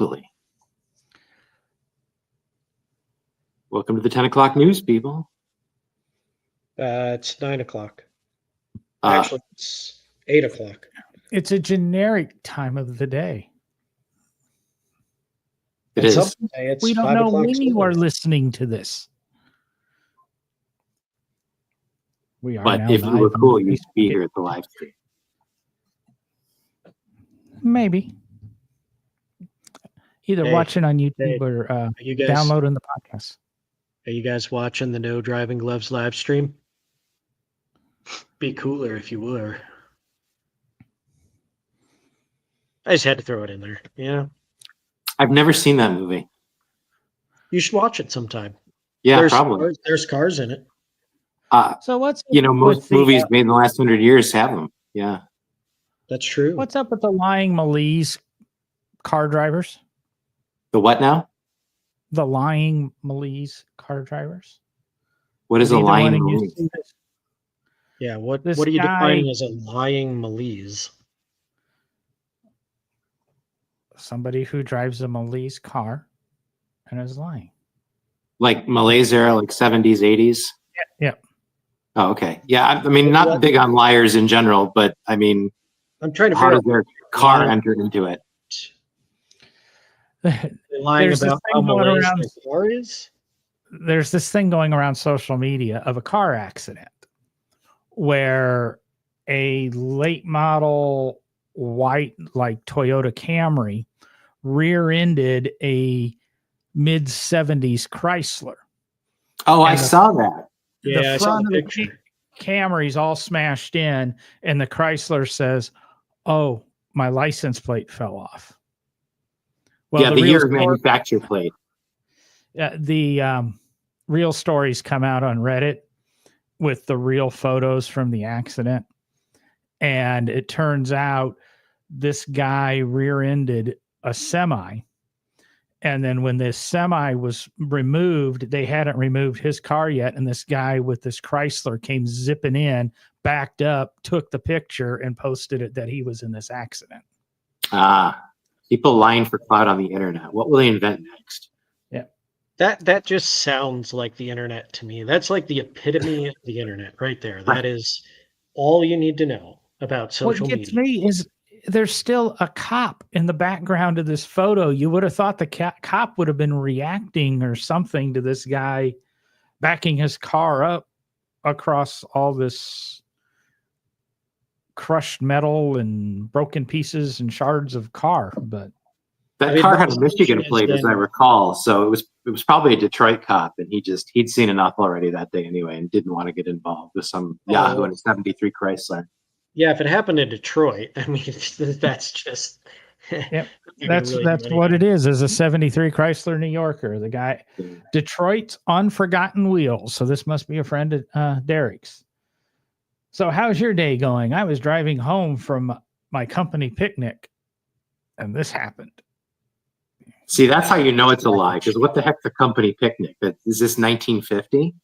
locally. Welcome to the 10 o'clock news, people. It's 9 o'clock. Actually, it's 8 o'clock. It's a generic time of the day. It is. We don't know when you are listening to this. We are. But if you were cool, you'd be here at the live stream. Maybe. Either watching on YouTube or downloading the podcast. Are you guys watching the No Driving Gloves live stream? Be cooler if you were. I just had to throw it in there. Yeah. I've never seen that movie. You should watch it sometime. Yeah, probably. There's cars in it. So what's most movies made in the last 100 years have them. Yeah, that's true. What's up with the lying Malaise car drivers? The what now? The lying Malaise car drivers. What is a lying Malaise? Yeah, what are you defining as a lying Malaise? Somebody who drives a Malaise car and is lying. Like Malaise era, like 70s, 80s? Yeah. Oh, okay. Yeah, I mean, not big on liars in general, but I mean, I'm trying to how does their car enter into it? Lying about how Malaise their car is? There's this thing going around social media of a car accident where a late model white, like Toyota Camry, rear-ended a mid-70s Chrysler. Oh, I saw that. Yeah, the front of the Camry's all smashed in, and the Chrysler says, "Oh, my license plate fell off." Well, yeah, the year of manufacture plate. The real stories come out on Reddit with the real photos from the accident, and it turns out this guy rear-ended a semi. And then when this semi was removed, they hadn't removed his car yet. And this guy with this Chrysler came zipping in, backed up, took the picture, and posted it that he was in this accident. People lying for clout on the internet. What will they invent next? Yeah. That just sounds like the internet to me. That's like the epitome of the internet right there. That is all you need to know about social media. What gets me is there's still a cop in the background of this photo. You would have thought the cop would have been reacting or something to this guy backing his car up across all this crushed metal and broken pieces and shards of car. But that car had a Michigan plate, as I recall. So it was probably a Detroit cop, and he'd seen enough already that day anyway, and didn't want to get involved with some Yahoo and a 73 Chrysler. Yeah, if it happened in Detroit, I mean, that's just. Yep. That's what it is a 73 Chrysler New Yorker. The guy, Detroit's Unforgotten Wheels. So this must be a friend of Derek's. So how's your day going? I was driving home from my company picnic, and this happened. See, that's how you know it's a lie. Because what the heck, the company picnic? Is this 1950?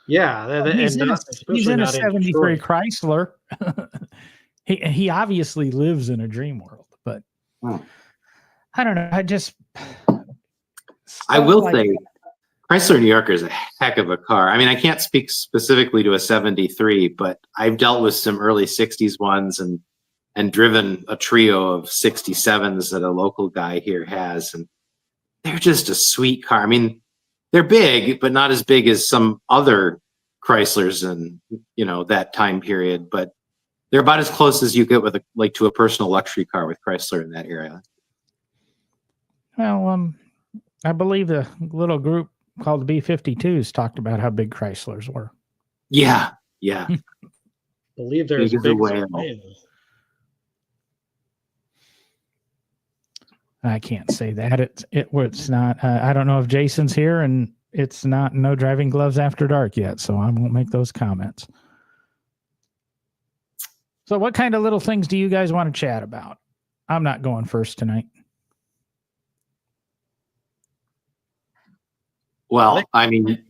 Yeah, he's in a 73 Chrysler. He obviously lives in a dream world, but I don't know. I will say, Chrysler New Yorker is a heck of a car. I mean, I can't speak specifically to a 73, but I've dealt with some early 60s ones and driven a trio of 67s that a local guy here has, and they're just a sweet car. I mean, they're big, but not as big as some other Chryslers in that time period. But they're about as close as you get with to a personal luxury car with Chrysler in that area. Well, I believe the little group called the B-52s talked about how big Chryslers were. Yeah. Believe they're as big as a whale. I can't say that. It's not. I don't know if Jason's here, and it's not No Driving Gloves After Dark yet, so I won't make those comments. So what kind of little things do you guys want to chat about? I'm not going first tonight. Well, I mean,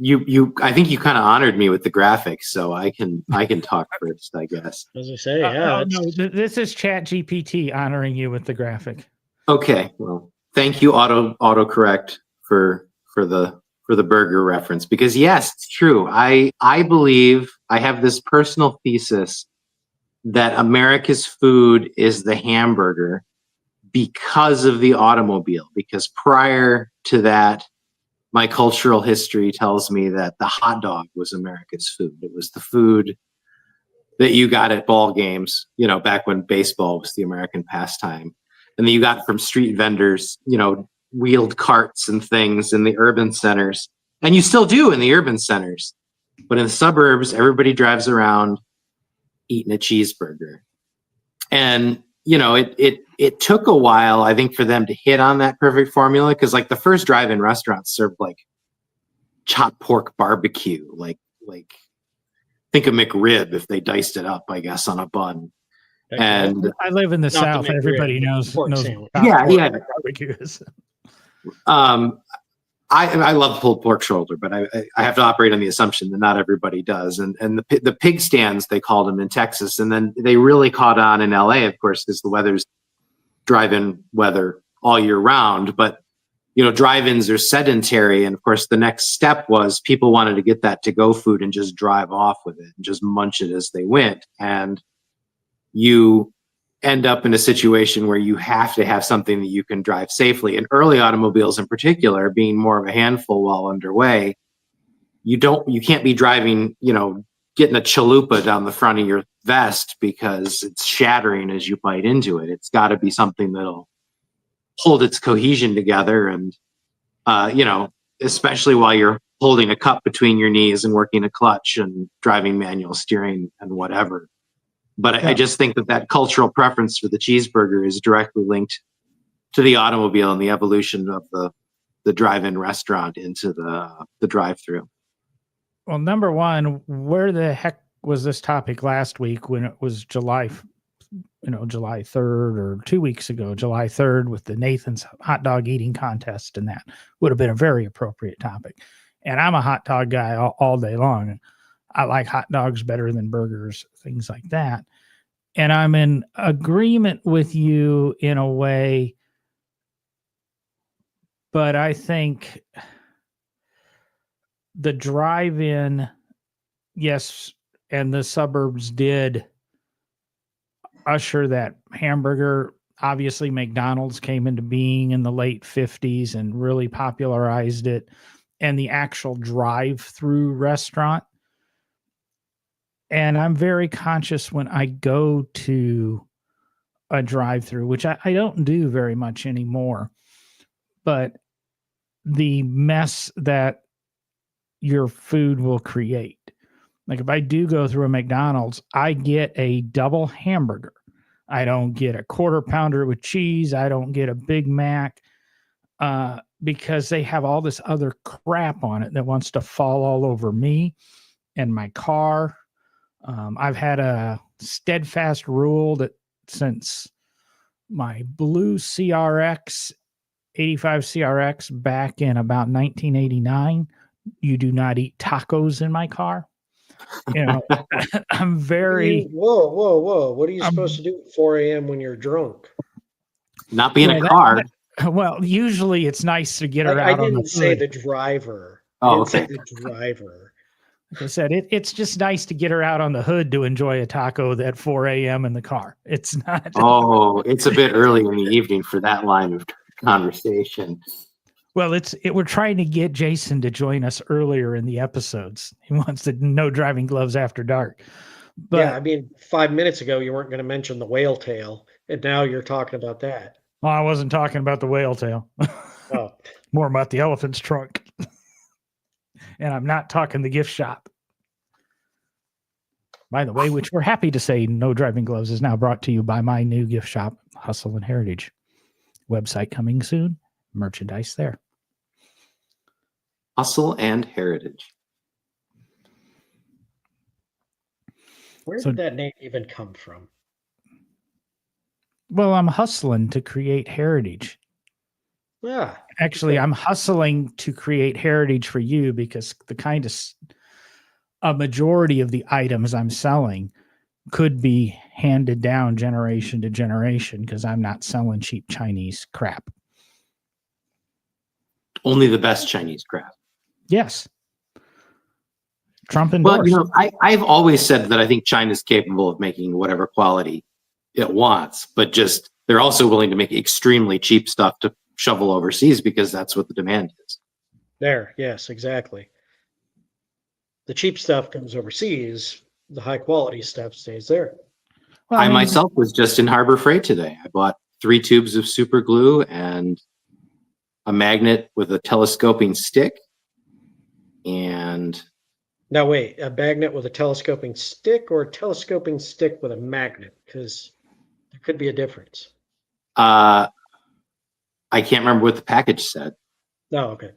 I think you kind of honored me with the graphics, so I can talk first, I guess. As I say, yeah. No, this is ChatGPT honoring you with the graphic. Okay, well, Thank you, autocorrect for the burger reference, because yes, it's true. I believe I have this personal thesis that America's food is the hamburger because of the automobile. Because prior to that, my cultural history tells me that the hot dog was America's food. It was the food that you got at ball games, back when baseball was the American pastime. And then you got from street vendors, wheeled carts and things in the urban centers. And you still do in the urban centers. But in the suburbs, everybody drives around eating a cheeseburger. And, it took a while, I think, for them to hit on that perfect formula. Because like the first drive-in restaurants served like chopped pork barbecue, like think of McRib if they diced it up, I guess, on a bun. And I live in the Not the South. McRib, Everybody knows pork sandwich. Yeah. barbecue is. I love pulled pork shoulder, but I have to operate on the assumption that not everybody does. And the pig stands, they called them in Texas, and then they really caught on in LA, of course, because the weather's drive-in weather all year round. But drive-ins are sedentary, and of course, the next step was people wanted to get that to-go food and just drive off with it and just munch it as they went. And you end up in a situation where you have to have something that you can drive safely. And early automobiles in particular, being more of a handful while underway, you can't be driving, getting a chalupa down the front of your vest because it's shattering as you bite into it. It's got to be something that'll hold its cohesion together. And, especially while you're holding a cup between your knees and working a clutch and driving manual steering and whatever. But I just think that cultural preference for the cheeseburger is directly linked to the automobile and the evolution of the drive-in restaurant into the drive-through. Well, number one, where the heck was this topic last week when it was July 3rd, or 2 weeks ago, July 3rd, with the Nathan's hot dog eating contest, and that would have been a very appropriate topic. And I'm a hot dog guy all day long. I like hot dogs better than burgers, things like that. And I'm in agreement with you in a way, but I think the drive-in, yes, and the suburbs did usher that hamburger. Obviously, McDonald's came into being in the late 50s and really popularized it, and the actual drive-through restaurant. And I'm very conscious when I go to a drive-through, which I don't do very much anymore, but the mess that your food will create. Like if I do go through a McDonald's, I get a double hamburger. I don't get a quarter pounder with cheese. I don't get a Big Mac because they have all this other crap on it that wants to fall all over me and my car. I've had a steadfast rule that since my blue CRX, 85 CRX back in about 1989, you do not eat tacos in my car. I'm very... Whoa. What are you supposed to do at 4 a.m. when you're drunk? Not be in a car. Well, usually it's nice to get her out. I didn't say the driver. Oh, okay. I didn't say the driver. Like I said, it's just nice to get her out on the hood to enjoy a taco at 4 a.m. in the car. It's not. Oh, it's a bit early in the evening for that line of conversation. Well, we're trying to get Jason to join us earlier in the episodes. He wants to know driving gloves after dark. But yeah, I mean, 5 minutes ago you weren't going to mention the whale tail, and now you're talking about that. Well, I wasn't talking about the whale tail. Oh, more about the elephant's trunk. And I'm not talking the gift shop. By the way, which we're happy to say No Driving Gloves is now brought to you by my new gift shop, Hustle and Heritage. Website coming soon. Merchandise there. Hustle and Heritage. Where did that name even come from? Well, I'm hustling to create heritage. Yeah. Actually, I'm hustling to create heritage for you because a majority of the items I'm selling could be handed down generation to generation because I'm not selling cheap Chinese crap. only the best Chinese craft. Yes. Trump Well, endorsed. I've always said that I think China's capable of making whatever quality it wants, but just they're also willing to make extremely cheap stuff to shovel overseas because that's what the demand is. There, yes, exactly. The cheap stuff comes overseas. The high quality stuff stays there. Well, I mean, myself was just in Harbor Freight today. I bought 3 tubes of super glue and a magnet with a telescoping stick. And Now, wait, a magnet with a telescoping stick or a telescoping stick with a magnet? Because there could be a difference. I can't remember what the package said, Oh, okay.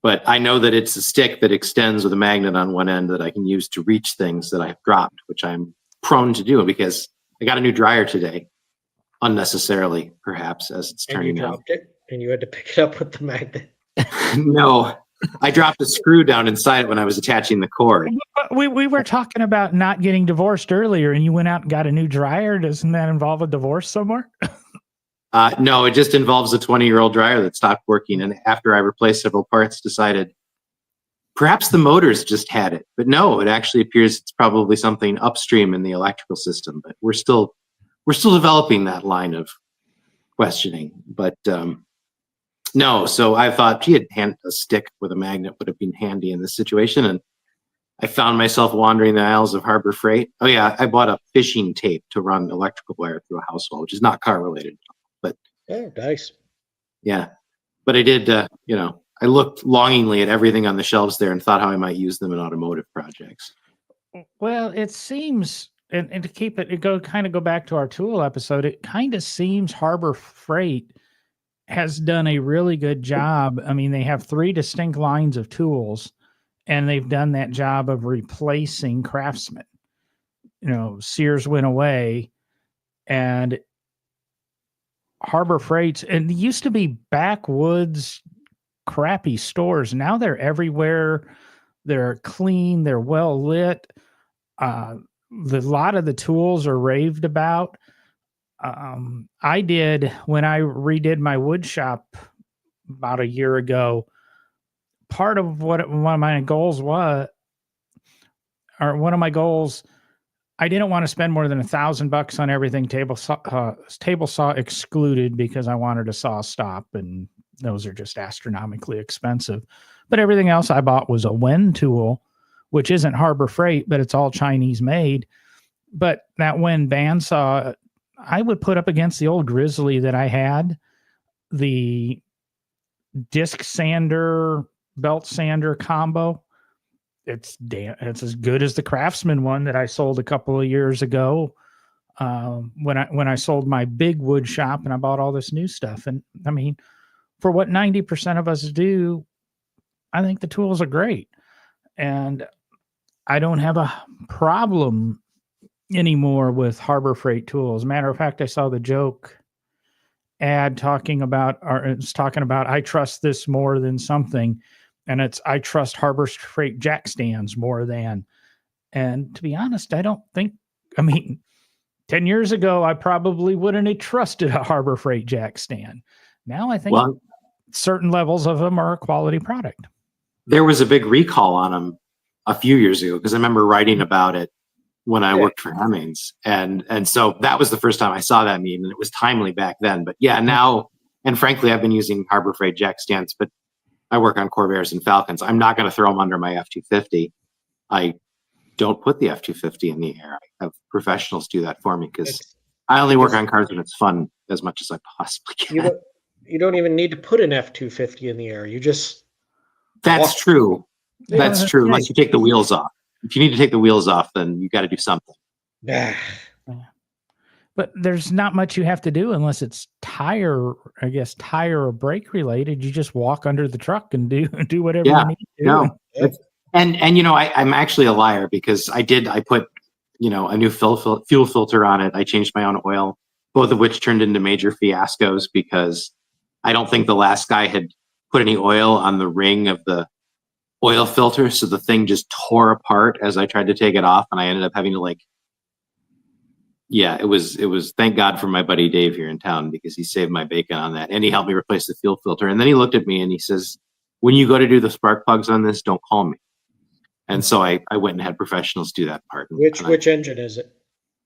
but I know that it's a stick that extends with a magnet on one end that I can use to reach things that I've dropped, which I'm prone to do because I got a new dryer today, unnecessarily, perhaps, as it's And you turning out. dropped it, and you had to pick it up with the magnet. No, I dropped a screw down inside it when I was attaching the cord. we were talking about not getting divorced earlier, and you went out and got a new dryer. Doesn't that involve a divorce somewhere? No, it just involves a 20-year-old dryer that stopped working. And after I replaced several parts, decided perhaps the motors just had it. But no, it actually appears it's probably something upstream in the electrical system. But we're still developing that line of questioning. But no, so I thought, gee, a stick with a magnet would have been handy in this situation. And I found myself wandering the aisles of Harbor Freight. Oh yeah, I bought a fishing tape to run electrical wire through a house wall, which is not car related. But Oh, nice. yeah, but I did, I looked longingly at everything on the shelves there and thought how I might use them in automotive projects. Well, it seems, and to keep it, go back to our tool episode. It kind of seems Harbor Freight has done a really good job. I mean, they have 3 distinct lines of tools, and they've done that job of replacing Craftsman. Sears went away, and Harbor Freights, and it used to be backwoods, crappy stores. Now they're everywhere. They're clean. They're well lit. A lot of the tools are raved about. I did, when I redid my wood shop about a year ago, part of one of my goals was, I didn't want to spend more than $1,000 on everything, table saw excluded, because I wanted a saw stop, and those are just astronomically expensive. But everything else I bought was a Wen tool, which isn't Harbor Freight, but it's all Chinese made. But that Wen bandsaw, I would put up against the old Grizzly that I had, the disc sander, belt sander combo. It's as good as the Craftsman one that I sold a couple of years ago, when I sold my big wood shop and I bought all this new stuff. And I mean, for what 90% of us do, I think the tools are great, and I don't have a problem anymore with Harbor Freight tools. Matter of fact, I saw the joke ad talking about I trust this more than something. And it's, I trust Harbor Freight jack stands more than. And to be honest, I don't think, 10 years ago, I probably wouldn't have trusted a Harbor Freight jack stand. Now I think certain levels of them are a quality product. There was a big recall on them a few years ago, because I remember writing about it when I worked for Hemmings. And so that was the first time I saw that meme, and it was timely back then. But yeah, now, and frankly, I've been using Harbor Freight jack stands, but I work on Corvairs and Falcons. I'm not going to throw them under my F-250. I don't put the F-250 in the air. I have professionals do that for me, because I only work on cars when it's fun as much as I possibly can. You don't even need to put an F-250 in the air. You just... That's true. That's true. Right. Unless you take the wheels off. If you need to take the wheels off, then you got to do something. But there's not much you have to do unless it's tire or brake related. You just walk under the truck and do whatever you need to do. No. And I'm actually a liar, because I put, a new fuel filter on it. I changed my own oil, both of which turned into major fiascos, because I don't think the last guy had put any oil on the ring of the oil filter. So the thing just tore apart as I tried to take it off. And I ended up having to it was thank God for my buddy Dave here in town, because he saved my bacon on that, and he helped me replace the fuel filter. And then he looked at me and he says, when you go to do the spark plugs on this, don't call me. And so I went and had professionals do that part. Which engine is it?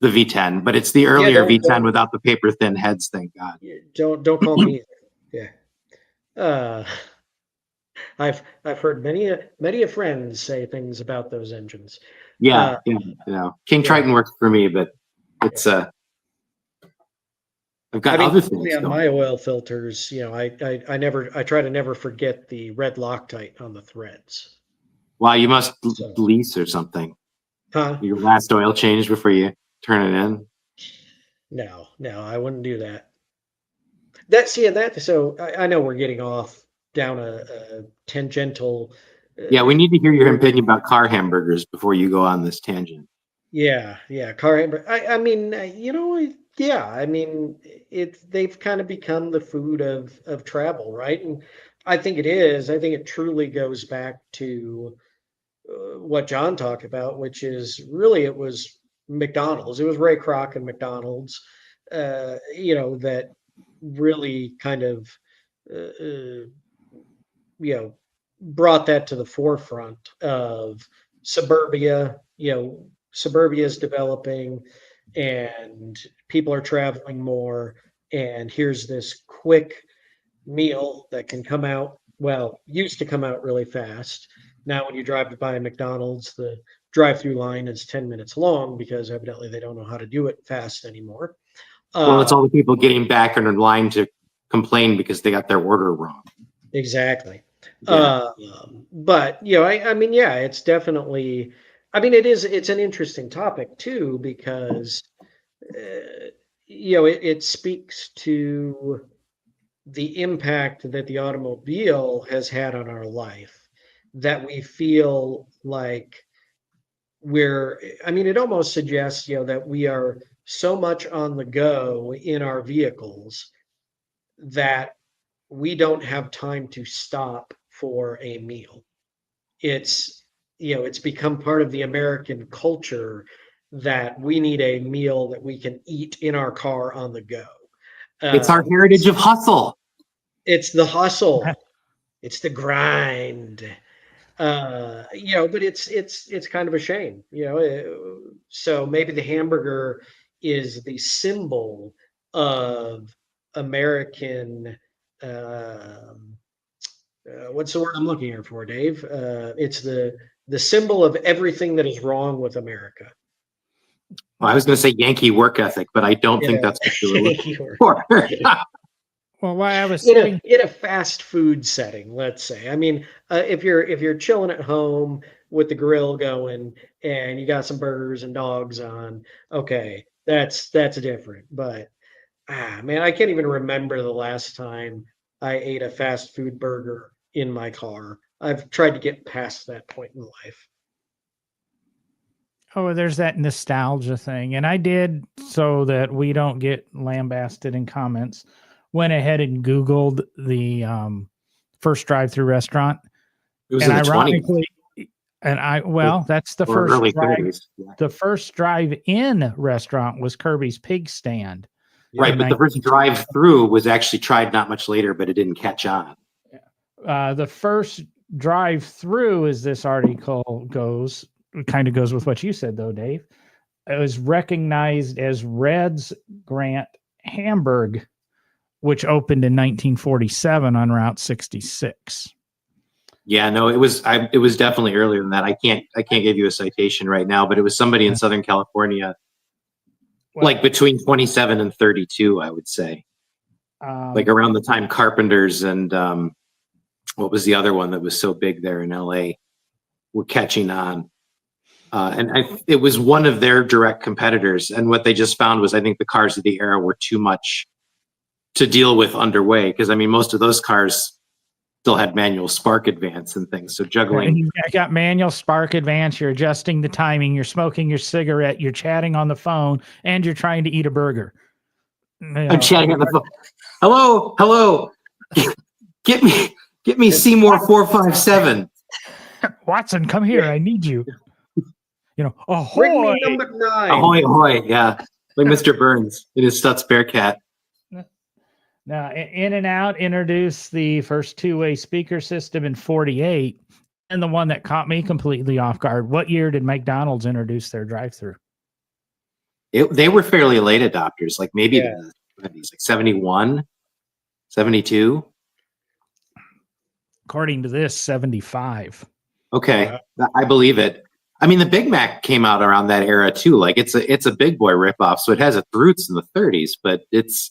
The V10, but it's the earlier don't- V10 without the paper thin heads, thank God. Don't call me either. Yeah. I've heard many a friends say things about those engines. Yeah, King Triton works for me, but it's I've got other things on my oil filters, I try to never forget the red Loctite on the threads. Wow, you must lease or something. Huh? Your last oil change before you turn it in? No, I wouldn't do that. So I know we're getting off down a tangential. Yeah, we need to hear your opinion about car hamburgers before you go on this tangent. Yeah, car hamburger. They've kind of become the food of travel, right? And I think it is. I think it truly goes back to what John talked about, which is really it was McDonald's. It was Ray Kroc and McDonald's, that really kind of, brought that to the forefront of suburbia. Suburbia is developing and people are traveling more. And here's this quick meal that can come out, used to come out really fast. Now, when you drive by a McDonald's, the drive-through line is 10 minutes long because evidently they don't know how to do it fast anymore. Well, it's all the people getting back in line to complain because they got their order wrong. Exactly. Yeah. But it's definitely, it's an interesting topic too, because, it speaks to the impact that the automobile has had on our life, that we feel like it almost suggests, that we are so much on the go in our vehicles that we don't have time to stop for a meal. It's become part of the American culture that we need a meal that we can eat in our car on the go. It's our heritage of hustle. It's the hustle. It's the grind. But it's kind of a shame, so maybe the hamburger is the symbol of American, what's the word I'm looking here for, Dave? It's the symbol of everything that is wrong with America. Well, I was going to say Yankee work ethic, but I don't think that's what you were looking for. Well, why I was in a fast food setting, let's say. If you're chilling at home with the grill going and you got some burgers and dogs on, okay, that's different. But man, I can't even remember the last time I ate a fast food burger in my car. I've tried to get past that point in life. Oh, there's that nostalgia thing. And I did, so that we don't get lambasted in comments, went ahead and Googled the first drive-through restaurant. It was in the 20s. That's the or first early drive. 30s. Yeah. The first drive-in restaurant was Kirby's Pig Stand. Right, but the first drive-through was actually tried not much later, but it didn't catch on. The first drive-through, as this article kind of goes with what you said, though, Dave. It was recognized as Red's Grant Hamburg, which opened in 1947 on Route 66. Yeah, no, it was definitely earlier than that. I can't give you a citation right now, but it was somebody in Southern California, like between 27 and 32, I would say. Like around the time Carpenters and what was the other one that was so big there in LA were catching on. It was one of their direct competitors. And what they just found was, I think the cars of the era were too much to deal with underway. Because most of those cars still had manual spark advance and things. So juggling. You got manual spark advance. You're adjusting the timing. You're smoking your cigarette. You're chatting on the phone, and you're trying to eat a burger. I'm chatting on the phone. Hello. Get me Seymour 457. Watson, come here. I need you. Ahoy. Bring me number 9. Ahoy. Yeah. Like Mr. Burns in his Stutz Bearcat. Now, In-N-Out introduced the first two-way speaker system in 48, and the one that caught me completely off guard. What year did McDonald's introduce their drive-through? They were fairly late adopters, like maybe Yeah. the 70s, like 71, 72. According to this, 75. Okay, I believe it. I mean, the Big Mac came out around that era too. Like it's a big boy ripoff, so it has its roots in the 30s, but it's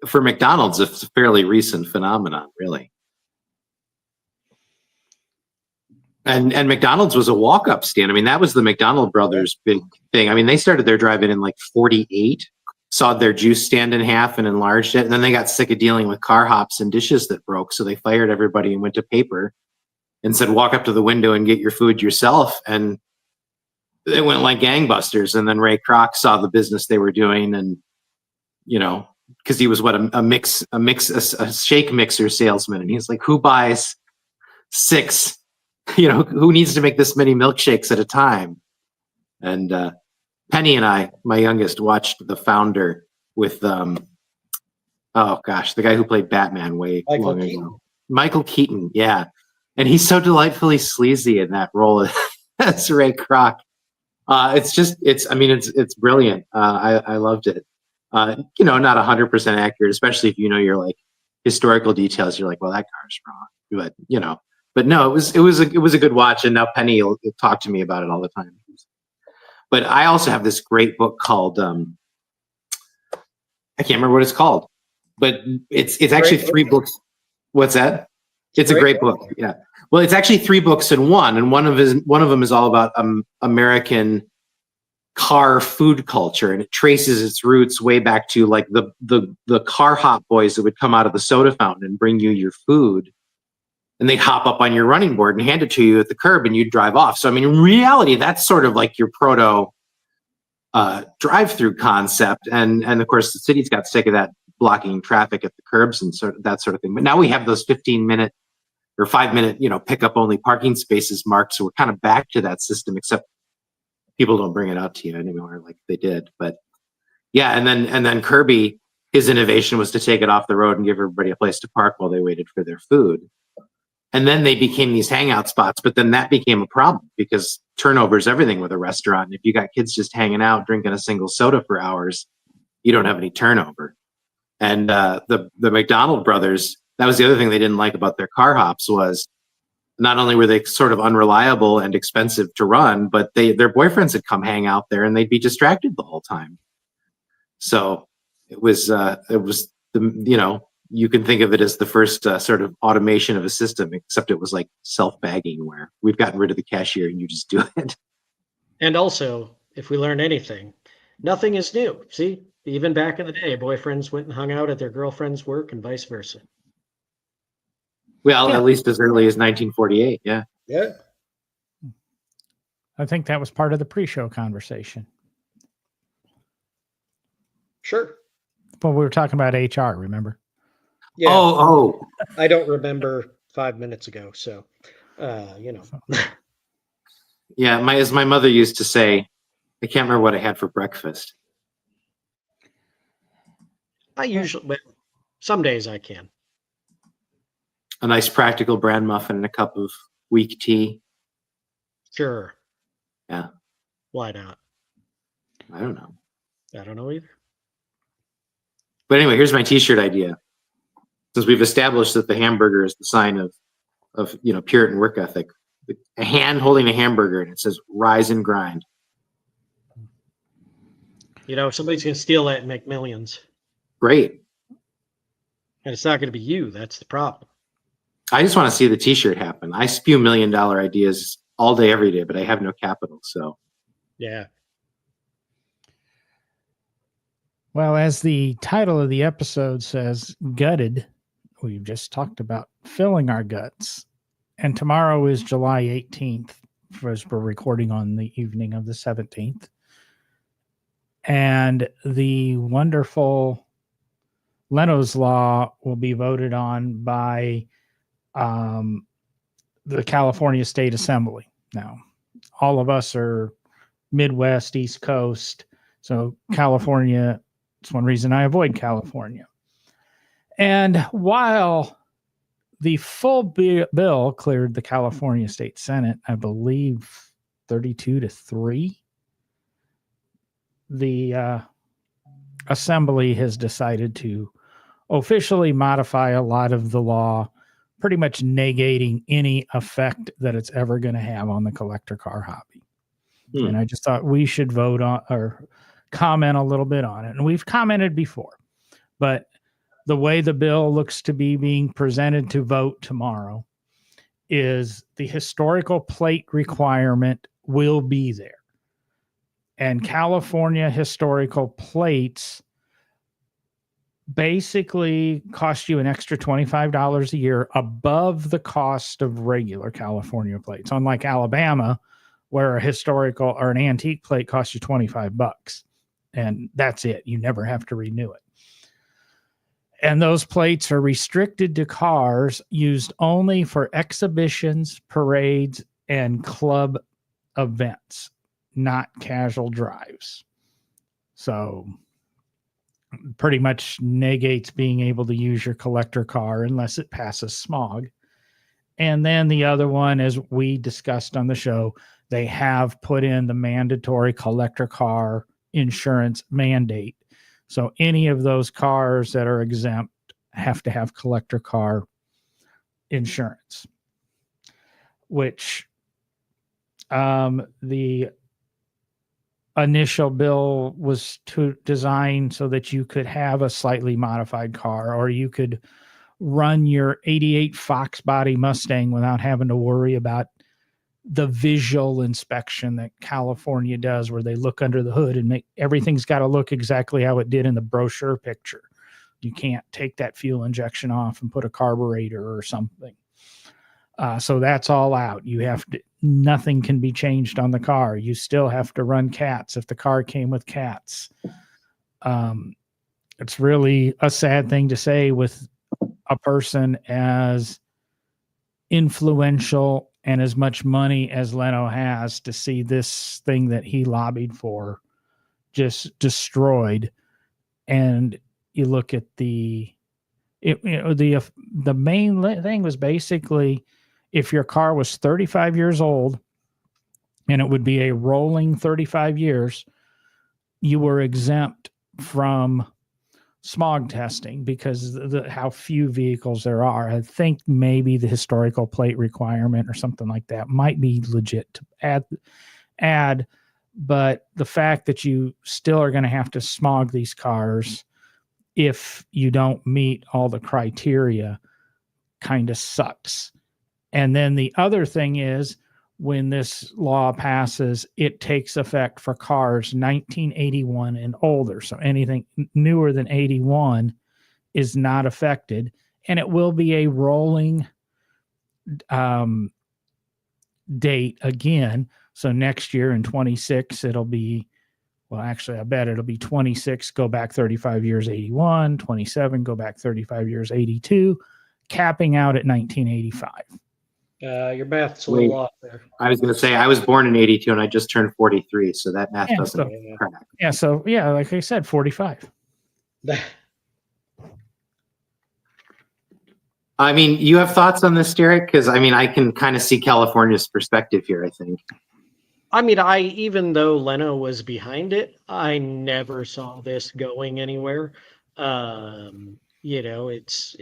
for McDonald's, it's a fairly recent phenomenon, really. And McDonald's was a walk-up stand. I mean, that was the McDonald brothers' big thing. I mean, they started their drive-in in like 48, sawed their juice stand in half and enlarged it, and then they got sick of dealing with car hops and dishes that broke, so they fired everybody and went to paper and said, walk up to the window and get your food yourself. And they went like gangbusters. And then Ray Kroc saw the business they were doing, and because he was a shake mixer salesman, and he's like, who buys 6? Who needs to make this many milkshakes at a time? And Penny and I, my youngest, watched The Founder with the guy who played Batman way long ago, Michael Keaton. Yeah, and he's so delightfully sleazy in that role as Ray Kroc. It's brilliant. I loved it. Not 100% accurate, especially if your like historical details. You're like, well, that car's wrong, but no, it was a good watch. And now Penny will talk to me about it all the time. But I also have this great book called I can't remember what it's called, but it's actually 3 books. What's that? It's a great book. Yeah. Well, it's actually 3 books in one, and one of them is all about American car food culture, and it traces its roots way back to like the car hop boys that would come out of the soda fountain and bring you your food, and they'd hop up on your running board and hand it to you at the curb, and you'd drive off. So I mean, in reality, that's sort of like your proto drive-through concept, and of course the city's got sick of that, blocking traffic at the curbs and that sort of thing. But now we have those 15-minute or 5-minute, pickup only parking spaces marked. So we're kind of back to that system, except people don't bring it out to you anymore like they did. But yeah, and then Kirby, his innovation was to take it off the road and give everybody a place to park while they waited for their food. And then they became these hangout spots, but then that became a problem because turnover is everything with a restaurant. And if you got kids just hanging out, drinking a single soda for hours, you don't have any turnover. And the McDonald brothers, that was the other thing they didn't like about their car hops, was not only were they sort of unreliable and expensive to run, but their boyfriends would come hang out there and they'd be distracted the whole time. So it was you can think of it as the first sort of automation of a system, except it was like self-bagging, where we've gotten rid of the cashier and you just do it. And also, if we learn anything, nothing is new. See, even back in the day, boyfriends went and hung out at their girlfriend's work and vice versa. Well, at least as early as 1948. Yeah. Yeah. I think that was part of the pre-show conversation. Sure. But we were talking about HR, remember? Yeah. Oh. I don't remember 5 minutes ago. So, Yeah. As my mother used to say, I can't remember what I had for breakfast. Some days I can. A nice practical bran muffin and a cup of weak tea. Sure. Yeah. Why not? I don't know. I don't know either. But anyway, here's my t-shirt idea. Since we've established that the hamburger is the sign of Puritan work ethic, a hand holding a hamburger and it says "Rise and Grind." Somebody's going to steal that and make millions. Great. And it's not going to be you. That's the problem. I just want to see the t-shirt happen. I spew $1 million ideas all day, every day, but I have no capital. So yeah. Well, as the title of the episode says, gutted, we've just talked about filling our guts. And tomorrow is July 18th, as we're recording on the evening of the 17th. And the wonderful Leno's Law will be voted on by the California State Assembly. Now, all of us are Midwest, East Coast. So California, it's one reason I avoid California. And while the full bill cleared the California State Senate, I believe 32-3, the Assembly has decided to officially modify a lot of the law, pretty much negating any effect that it's ever going to have on the collector car hobby. And I just thought we should vote on or comment a little bit on it. And we've commented before, but the way the bill looks to be being presented to vote tomorrow is the historical plate requirement will be there. And California historical plates basically cost you an extra $25 a year above the cost of regular California plates. Unlike Alabama, where a historical or an antique plate costs you $25, and that's it. You never have to renew it. And those plates are restricted to cars used only for exhibitions, parades, and club events, not casual drives. So pretty much negates being able to use your collector car unless it passes smog. And then the other one, as we discussed on the show, they have put in the mandatory collector car insurance mandate. So any of those cars that are exempt have to have collector car insurance, which the initial bill was to design so that you could have a slightly modified car, or you could run your 88 Fox body Mustang without having to worry about the visual inspection that California does, where they look under the hood and make everything's got to look exactly how it did in the brochure picture. You can't take that fuel injection off and put a carburetor or something. So that's all out. You have to, nothing can be changed on the car. You still have to run cats if the car came with cats. It's really a sad thing to say with a person as influential and as much money as Leno has, to see this thing that he lobbied for just destroyed. And you look at the main thing was basically, if your car was 35 years old and it would be a rolling 35 years, you were exempt from smog testing because how few vehicles there are. I think maybe the historical plate requirement or something like that might be legit to add, but the fact that you still are going to have to smog these cars if you don't meet all the criteria kind of sucks. And then the other thing is, when this law passes, it takes effect for cars 1981 and older. So anything newer than 81 is not affected. And it will be a rolling date again. So next year in 26, it'll be, well, actually, I bet it'll be 26, go back 35 years, 81, 27, go back 35 years, 82, capping out at 1985. Your math's a little off there. I was going to say, I was born in 82 and I just turned 43. So that math doesn't crack. Yeah. So, yeah, like I said, 45. I mean, you have thoughts on this, Derek? Because I mean, I can kind of see California's perspective here, I think. I mean, even though Leno was behind it, I never saw this going anywhere. It's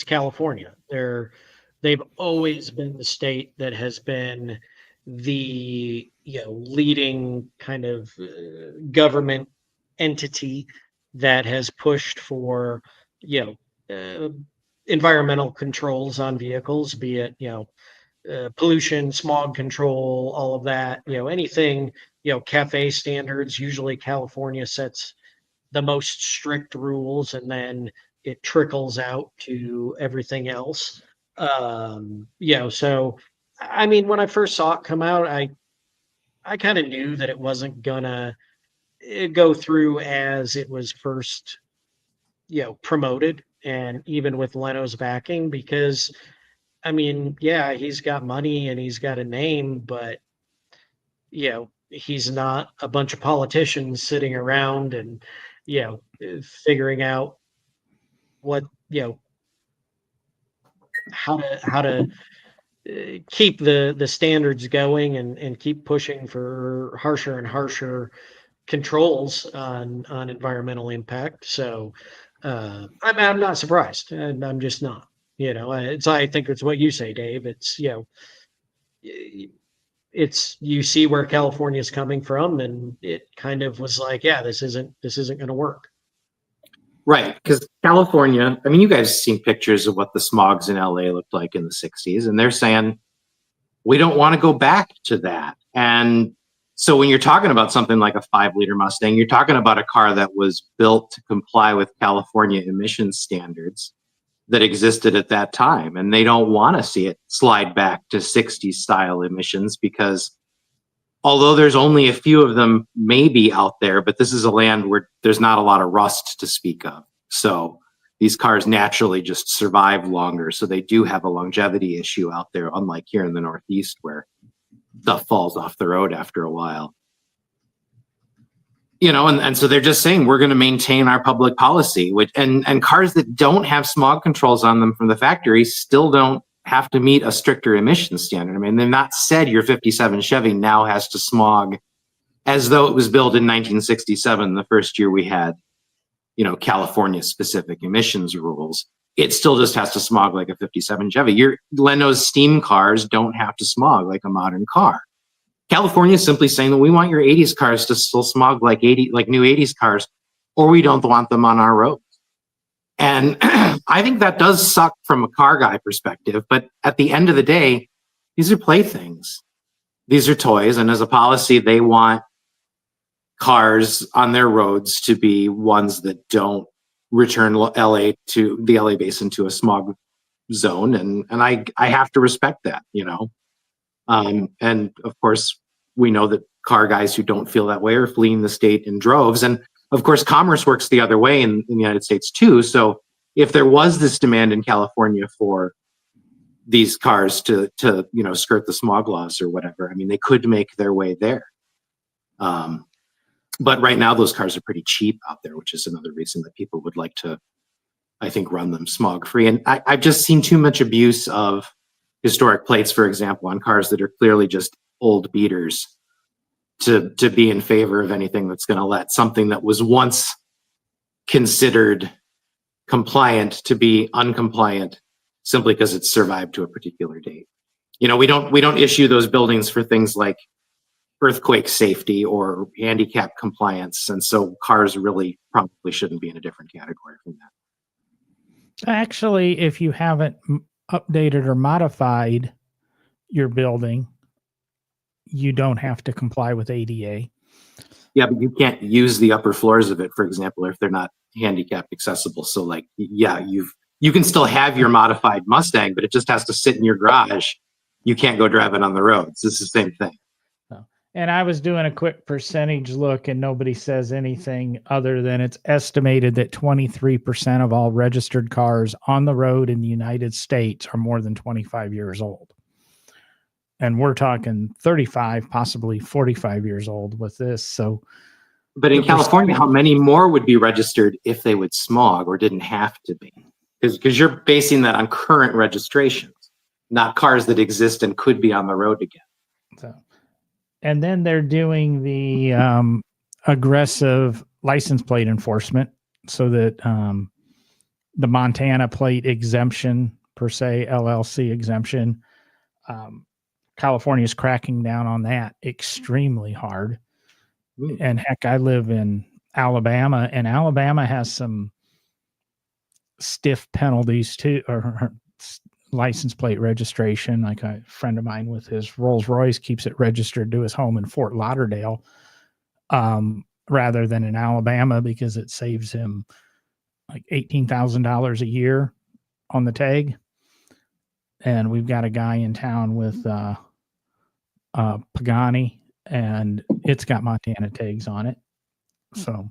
California. They've always been the state that has been the leading kind of government entity that has pushed for environmental controls on vehicles, be it pollution, smog control, all of that. Anything CAFE standards. Usually California sets the most strict rules, and then it trickles out to everything else. So I mean, when I first saw it come out, I kind of knew that it wasn't gonna go through as it was first promoted, and even with Leno's backing, because I mean, yeah, he's got money and he's got a name, but he's not a bunch of politicians sitting around and figuring out what you know, how to keep the standards going and keep pushing for harsher and harsher controls on environmental impact. So I'm not surprised, and I'm just not. I think it's what you say, Dave. It's it's you see where California is coming from, and it kind of was like, yeah, this isn't going to work. Right, because California, I mean, you guys have seen pictures of what the smogs in LA looked like in the 60s, and they're saying, we don't want to go back to that. And so when you're talking about something like a 5-liter Mustang, you're talking about a car that was built to comply with California emissions standards that existed at that time. And they don't want to see it slide back to 60s style emissions because although there's only a few of them maybe out there, but this is a land where there's not a lot of rust to speak of. So these cars naturally just survive longer. So they do have a longevity issue out there, unlike here in the Northeast where stuff falls off the road after a while. And so they're just saying we're going to maintain our public policy, and cars that don't have smog controls on them from the factory still don't have to meet a stricter emission standard. I mean, they've not said your 57 Chevy now has to smog as though it was built in 1967, the first year we had, California specific emissions rules. It still just has to smog like a 57 Chevy. Your Leno's steam cars don't have to smog like a modern car. California is simply saying that we want your 80s cars to still smog like new 80s cars, or we don't want them on our roads. And I think that does suck from a car guy perspective. But at the end of the day, these are playthings. These are toys. And as a policy, they want cars on their roads to be ones that don't return the LA basin to a smog zone. And I have to respect that, and of course, we know that car guys who don't feel that way are fleeing the state in droves. And of course, commerce works the other way in the United States too. So if there was this demand in California for these cars to skirt the smog laws or whatever, I mean, they could make their way there. But right now, those cars are pretty cheap out there, which is another reason that people would like to, I think, run them smog free. And I've just seen too much abuse of historic plates, for example, on cars that are clearly just old beaters to be in favor of anything that's going to let something that was once considered compliant to be uncompliant simply because it's survived to a particular date. We don't issue those buildings for things like earthquake safety or handicap compliance, and so cars really probably shouldn't be in a different category from that. Actually, if you haven't updated or modified your building, you don't have to comply with ADA. Yeah, but you can't use the upper floors of it, for example, if they're not handicap accessible. So you can still have your modified Mustang, but it just has to sit in your garage. You can't go drive it on the roads. It's the same thing. And I was doing a quick percentage look, and nobody says anything other than it's estimated that 23% of all registered cars on the road in the United States are more than 25 years old. And we're talking 35, possibly 45 years old with this. So, but in California, how many more would be registered if they would smog or didn't have to be? Because you're basing that on current registrations, not cars that exist and could be on the road again. So, and then they're doing the aggressive license plate enforcement so that the Montana plate exemption, per se, LLC exemption, California is cracking down on that extremely hard. And heck, I live in Alabama, and Alabama has some stiff penalties too, or license plate registration. Like a friend of mine with his Rolls Royce keeps it registered to his home in Fort Lauderdale rather than in Alabama because it saves him like $18,000 a year on the tag. And we've got a guy in town with Pagani, and it's got Montana tags on it. So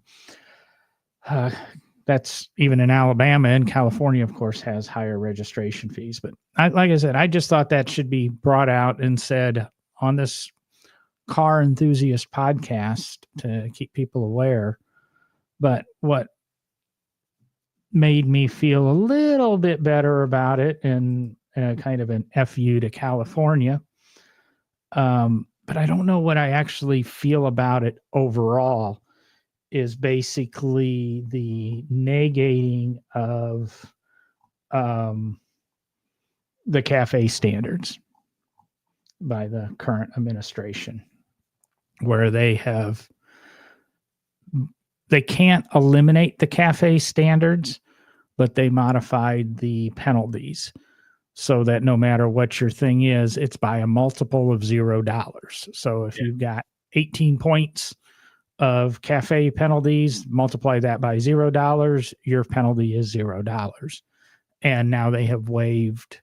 that's even in Alabama. And California, of course, has higher registration fees. But like I said, I just thought that should be brought out and said on this car enthusiast podcast to keep people aware. But what made me feel a little bit better about it, and kind of an FU to California. But I don't know what I actually feel about it overall. Is basically the negating of the CAFE standards by the current administration, where they can't eliminate the CAFE standards, but they modified the penalties so that no matter what your thing is, it's by a multiple of $0. So if you've got 18 points of CAFE penalties, multiply that by $0, your penalty is $0. And now they have waived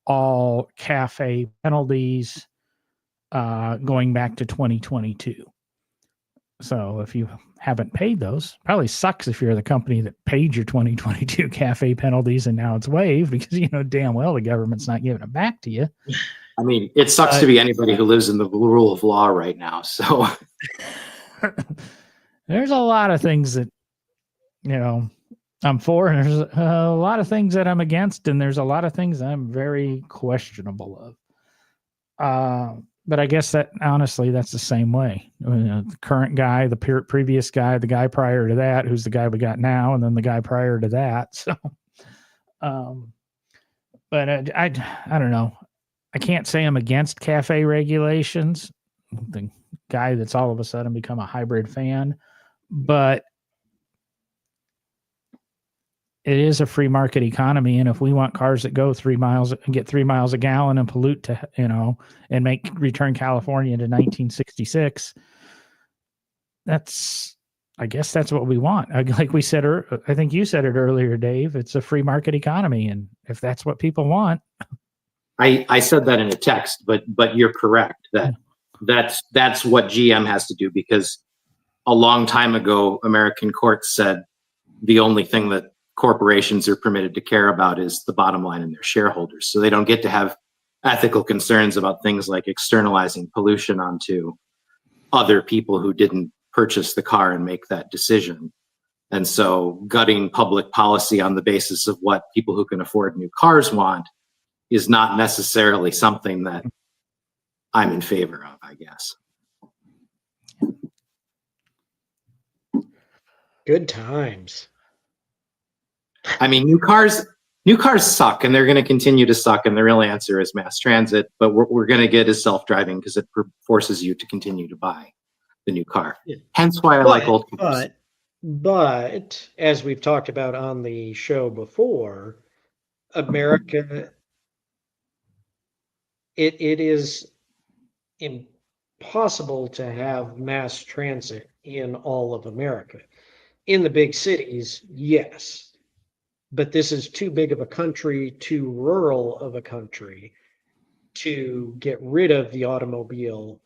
all CAFE penalties going back to 2022. So if you haven't paid those, probably sucks if you're the company that paid your 2022 CAFE penalties and now it's waived, because you know damn well the government's not giving it back to you. I mean, it sucks to be anybody who lives in the rule of law right now. So there's a lot of things that, you know, I'm for, and there's a lot of things that I'm against, and there's a lot of things I'm very questionable of. But I guess that honestly, that's the same way. The current guy, the previous guy, the guy prior to that, who's the guy we got now, and then the guy prior to that. So, but I don't know. I can't say I'm against CAFE regulations. The guy that's all of a sudden become a hybrid fan, but it is a free market economy. And if we want cars that go 3 miles and get 3 miles a gallon and pollute to, you know, and return California to 1966, I guess that's what we want. Like we said, I think you said it earlier, Dave, it's a free market economy. And if that's what people want. I said that in a text, but you're correct that's what GM has to do, because a long time ago, American courts said the only thing that corporations are permitted to care about is the bottom line and their shareholders. So they don't get to have ethical concerns about things like externalizing pollution onto other people who didn't purchase the car and make that decision. And so gutting public policy on the basis of what people who can afford new cars want is not necessarily something that I'm in favor of, I guess. Good times. I mean, new cars suck, and they're going to continue to suck. And the real answer is mass transit. But what we're going to get is self-driving, because it forces you to continue to buy the new car. Yeah. Hence why I like old cars. But as we've talked about on the show before, America, it is impossible to have mass transit in all of America. In the big cities, yes. But this is too big of a country, too rural of a country to get rid of the automobile,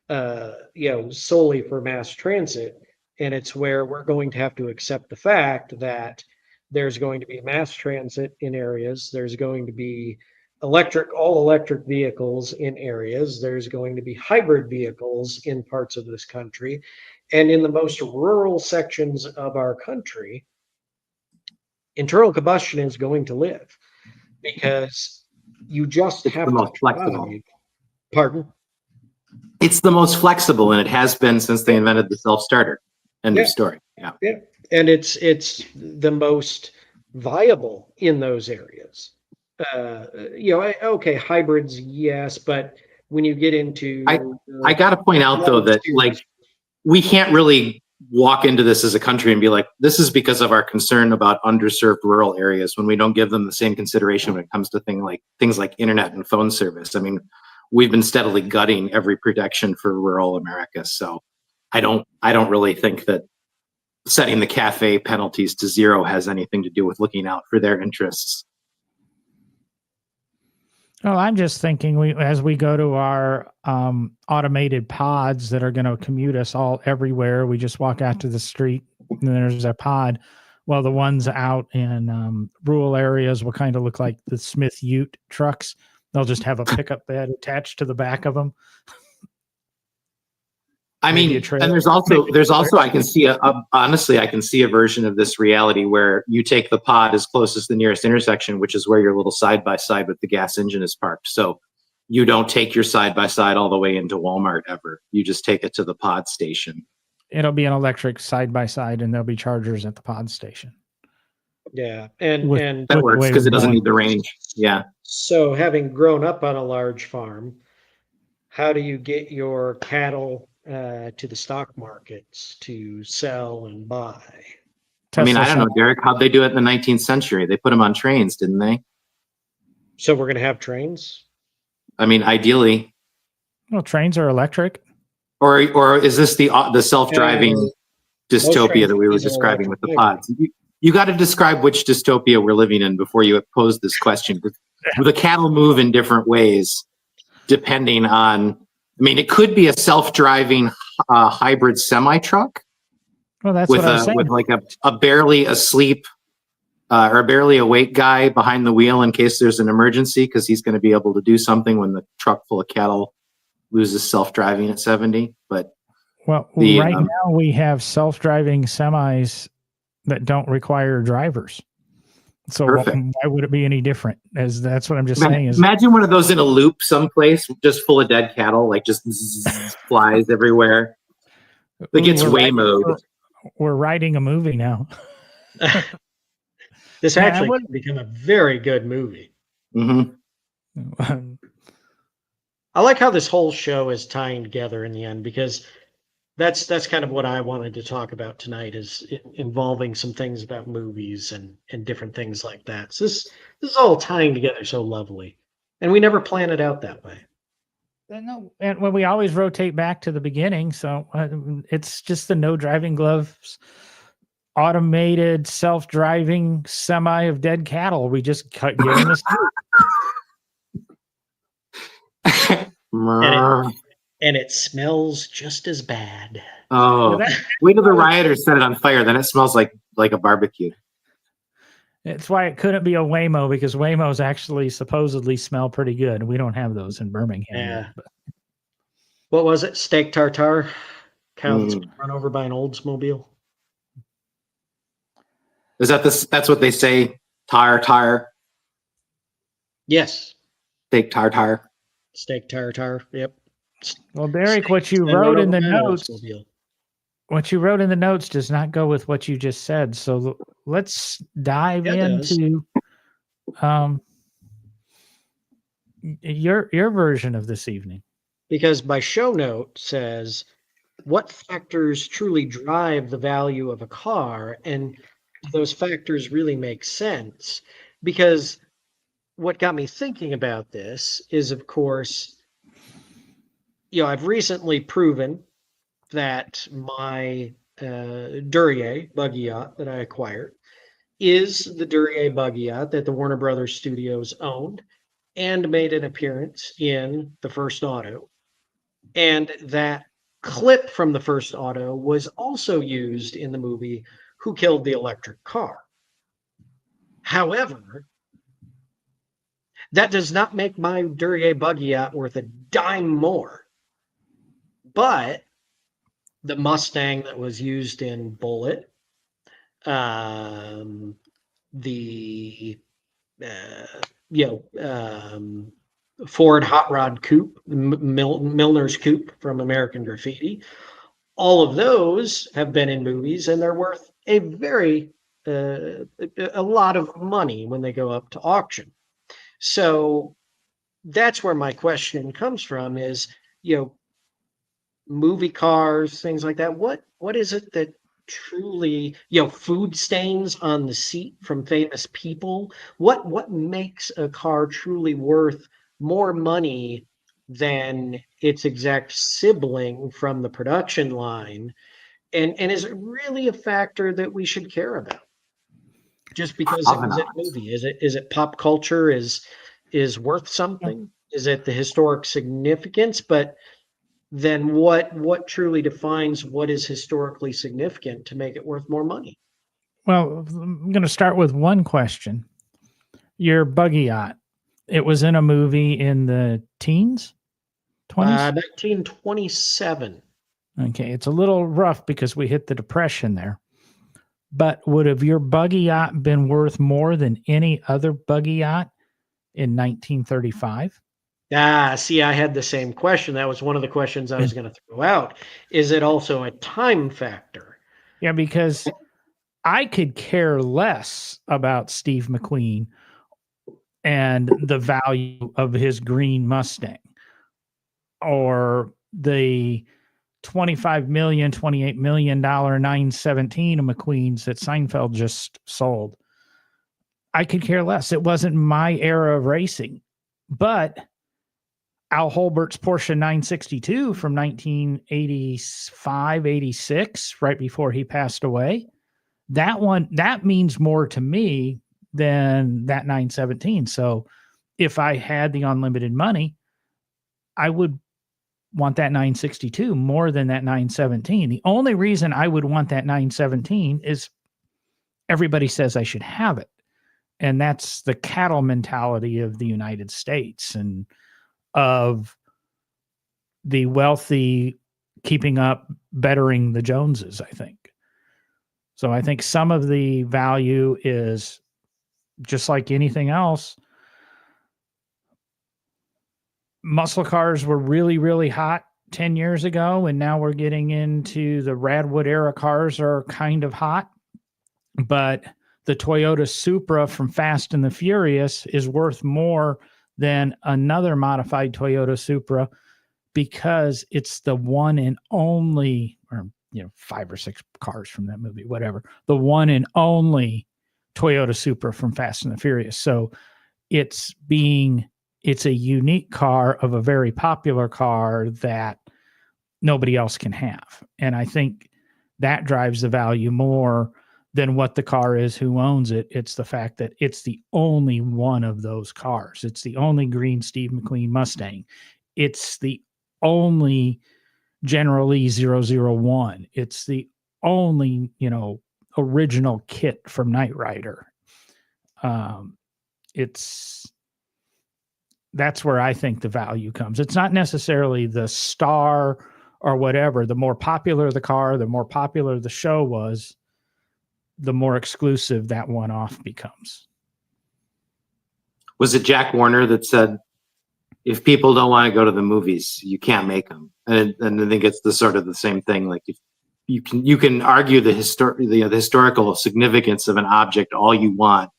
solely for mass transit. And it's where we're going to have to accept the fact that there's going to be mass transit in areas. There's going to be all electric vehicles in areas. There's going to be hybrid vehicles in parts of this country. And in the most rural sections of our country, internal combustion is going to live, because you just have the most flexible. Pardon? It's the most flexible, and it has been since they invented the self-starter. End of story. Yeah. And it's the most viable in those areas. Okay, hybrids, yes, but when you get into, I got to point out though that like we can't really walk into this as a country and be like, this is because of our concern about underserved rural areas, when we don't give them the same consideration when it comes to things like internet and phone service. I mean, we've been steadily gutting every protection for rural America. So I don't really think that setting the CAFE penalties to $0 has anything to do with looking out for their interests. Well, I'm just thinking as we go to our automated pods that are going to commute us all everywhere, we just walk out to the street and there's a pod. Well, the ones out in rural areas will kind of look like the Smith Ute trucks. They'll just have a pickup bed attached to the back of them. I Maybe mean, a trailer. and there's also I can see honestly I can see a version of this reality where you take the pod as close as the nearest intersection, which is where your little side by side with the gas engine is parked. So you don't take your side by side all the way into Walmart ever. You just take it to the pod station. It'll be an electric side by side, and there'll be chargers at the pod station. Yeah, and With- and That With the works way because we're it doesn't going. need the range. Yeah. so having grown up on a large farm, how do you get your cattle to the stock markets to sell and buy? I mean, Tesla I don't know, Derek, how'd they do it in the 19th century? They put them on trains, didn't they? So we're going to have trains? I mean, ideally. Well, trains are electric. Or is this the self-driving dystopia that we were trains are describing with the electric. pods? You got to describe which dystopia we're living in before you pose this question. The cattle move in different ways depending on. I mean, it could be a self-driving hybrid semi-truck Well, that's with what I was saying. with like a barely asleep or a barely awake guy behind the wheel in case there's an emergency, because he's going to be able to do something when the truck full of cattle loses self-driving at 70. But Well, right now we have self-driving semis that don't require drivers. So Perfect. why would it be any different? As that's what I'm just saying. Is imagine one of those in a loop someplace, just full of dead cattle, like just flies everywhere. Like it's Waymo. We're writing a movie now. This Yeah, actually could become a very good movie. Mm-hmm. I like how this whole show is tying together in the end, because that's kind of what I wanted to talk about tonight, is involving some things about movies and different things like that. So this is all tying together so lovely, and we never plan it out that way. No, and when we always rotate back to the beginning, so it's just the no driving gloves, automated self-driving semi of dead cattle. We just give them a and it smells just as bad. Oh, wait till the rioters set it on fire. Then it smells like a barbecue. It's why it couldn't be a Waymo, because Waymos actually supposedly smell pretty good. We don't have those in Birmingham. Yeah. Yet, but. What was it? Steak tartare? Cow that's been run over by an Oldsmobile? Is that this? That's what they say. Tire. Yes. Steak tartare. Steak tartare. Yep. Well, Derek, what you wrote in the notes, does not go with what you just said. So let's dive into your version of this evening. Because my show note says, what factors truly drive the value of a car? And those factors really make sense, because what got me thinking about this is, of course, I've recently proven that my Duryea buggy yacht that I acquired is the Duryea buggy yacht that the Warner Brothers Studios owned and made an appearance in the first auto. And that clip from the first auto was also used in the movie Who Killed the Electric Car. However, that does not make my Duryea buggy yacht worth a dime more. But the Mustang that was used in Bullet, the Ford Hot Rod Coupe, Milner's Coupe from American Graffiti, all of those have been in movies, and they're worth a lot of money when they go up to auction. So that's where my question comes from, is, movie cars, things like that. What is it that truly, food stains on the seat from famous people? What makes a car truly worth more money than its exact sibling from the production line? And is it really a factor that we should care about? Just because it was a movie? Is it pop culture is worth something? Is it the historic significance? But then what truly defines what is historically significant to make it worth more money? Well, I'm going to start with one question. Your buggy yacht, it was in a movie in the teens? 20s? 1927. Okay, it's a little rough because we hit the depression there. But would have your buggy yacht been worth more than any other buggy yacht in 1935? See, I had the same question. That was one of the questions I was going to throw out. Is it also a time factor? Yeah, because I could care less about Steve McQueen and the value of his green Mustang or the $25 million, $28 million 917 of McQueen's that Seinfeld just sold. I could care less. It wasn't my era of racing. But Al Holbert's Porsche 962 from 1985, 86, right before he passed away, that means more to me than that 917. So if I had the unlimited money, I would want that 962 more than that 917. The only reason I would want that 917 is everybody says I should have it. And that's the cattle mentality of the United States and of the wealthy keeping up, bettering the Joneses, I think. So I think some of the value is just like anything else. Muscle cars were really, really hot 10 years ago, and now we're getting into the Radwood era cars are kind of hot. But the Toyota Supra from Fast and the Furious is worth more than another modified Toyota Supra because it's the one and only, or 5 or 6 cars from that movie, whatever, the one and only Toyota Supra from Fast and the Furious. So it's a unique car of a very popular car that nobody else can have. And I think that drives the value more than what the car is, who owns it. It's the fact that it's the only one of those cars. It's the only green Steve McQueen Mustang. It's the only General Lee 001. It's the only, original kit from Knight Rider. That's where I think the value comes. It's not necessarily the star or whatever. The more popular the car, the more popular the show was, the more exclusive that one-off becomes. Was it Jack Warner that said, if people don't want to go to the movies, you can't make them? And I think it's the sort of the same thing. Like if you can argue the historical significance of an object all you want,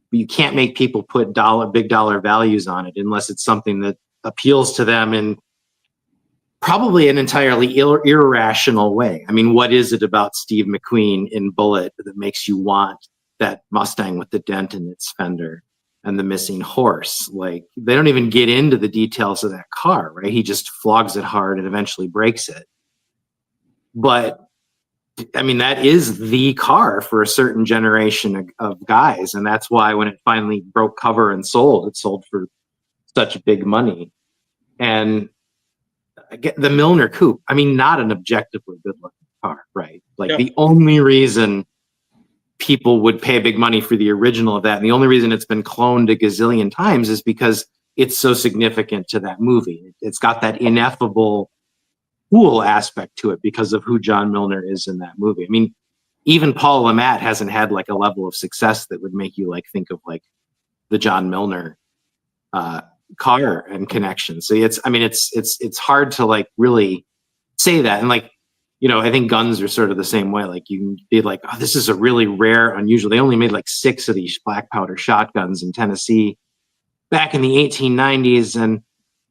but you can't make people put big dollar values on it unless it's something that appeals to them in probably an entirely irrational way. I mean, what is it about Steve McQueen in Bullitt that makes you want that Mustang with the dent in its fender and the missing horse? Like, they don't even get into the details of that car, right? He just flogs it hard and eventually breaks it. But I mean, that is the car for a certain generation of guys. And that's why when it finally broke cover and sold, it sold for such big money. And the Milner Coupe, I mean, not an objectively good looking car, right? Like the only reason people would pay big money for the original of that, and the only reason it's been cloned a gazillion times, is because it's so significant to that movie. It's got that ineffable cool aspect to it because of who John Milner is in that movie. I mean, even Paul Le Mat hasn't had like a level of success that would make you like think of like the John Milner car and connection. So it's hard to like really say that. And like, I think guns are sort of the same way. Like you can be like, oh, this is a really rare, unusual. They only made like 6 of these black powder shotguns in Tennessee back in the 1890s.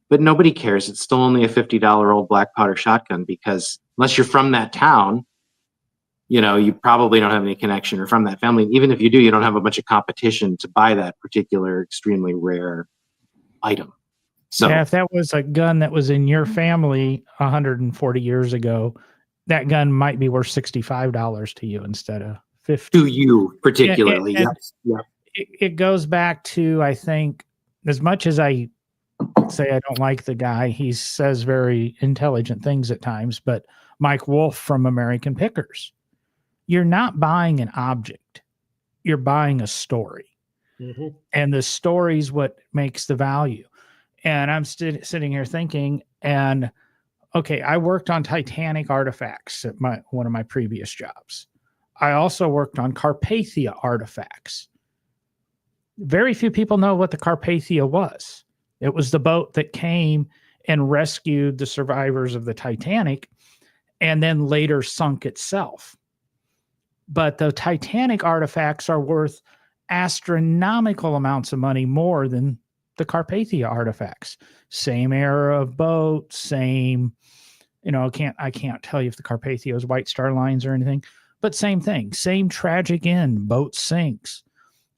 But nobody cares. It's still only a $50 old black powder shotgun because unless you're from that town, you probably don't have any connection or from that family. Even if you do, you don't have a bunch of competition to buy that particular extremely rare item. So if that was a gun that was in your family 140 years ago, that gun might be worth $65 to you instead of $50. To you particularly, yes. Yeah. It goes back to, I think, as much as I say I don't like the guy, he says very intelligent things at times, but Mike Wolfe from American Pickers, you're not buying an object, you're buying a story. Mm-hmm. And the story's what makes the value. And I'm sitting here thinking, and okay, I worked on Titanic artifacts at one of my previous jobs. I also worked on Carpathia artifacts. Very few people know what the Carpathia was. It was the boat that came and rescued the survivors of the Titanic and then later sunk itself. But the Titanic artifacts are worth astronomical amounts of money more than the Carpathia artifacts. Same era of boat, same, I can't tell you if the Carpathia is White Star Lines or anything, but same thing, same tragic end, boat sinks.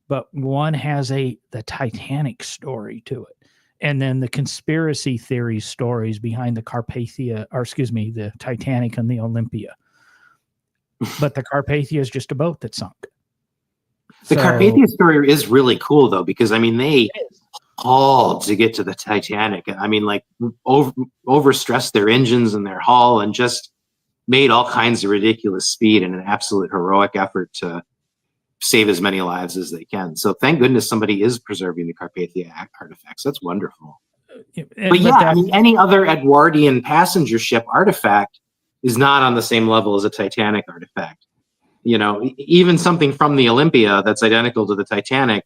But one has the Titanic story to it. And then the conspiracy theory stories behind the the Titanic and the Olympia. But the Carpathia is just a boat that sunk. The Carpathia story is really cool, though, because, I mean, they hauled to get to the Titanic. I mean, like, overstressed their engines and their hull and just made all kinds of ridiculous speed in an absolute heroic effort to save as many lives as they can. So thank goodness somebody is preserving the Carpathia artifacts. That's wonderful. But yeah, I mean, any other Edwardian passenger ship artifact is not on the same level as a Titanic artifact. Even something from the Olympia that's identical to the Titanic,